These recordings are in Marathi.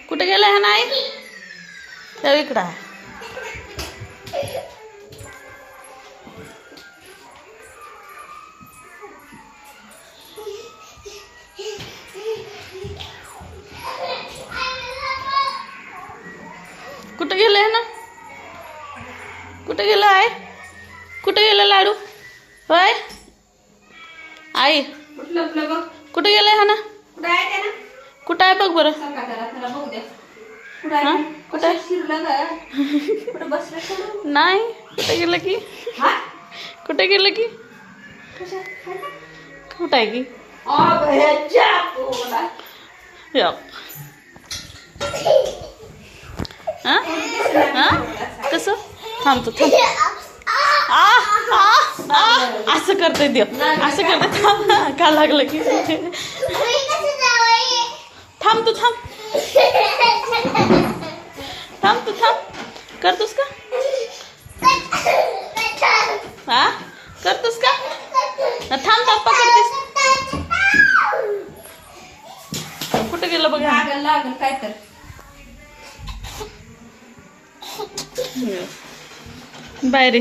कुठे गेलाय हा नाही त्या इकडं आहे. कुठे गेलाय ना कुठे गेला आहे कुठे गेला लाडू होय आई कुठे गेलाय हा ना कुठं आहे बघ बरं हा कुठं नाही कुठे गेलं की कुठे गेलं की कुठं आहे की हा हा कसं थांबतो थांब असं करते देव असं करते थांब का लागलं की थांब तू थांब थांब तू थांब करतोस का हा करतोस का थांब थांब पकडतेस कुठे गेलं बघ लागल काय तर बाहेर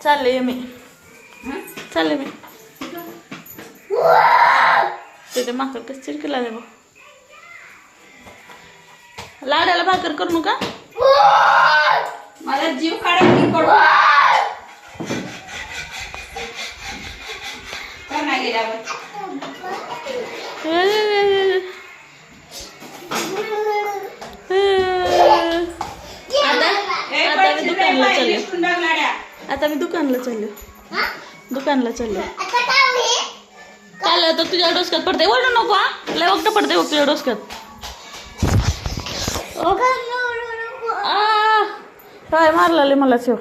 चालले मी चालले मी तिथे माकड कसं चिरकला बघ लाडाला भाकर करू नका मला जीव काढायची पडू नाही गेल्यावर आता मी दुकानला चाललो चाललं तर तुझ्या डोसक्यात पडते ओढू नको हा लय वक्त पडते बघ तुझ्या डोसक्यात काय मारला मला शेव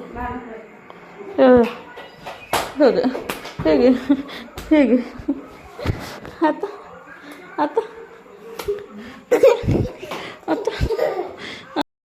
हे घे आता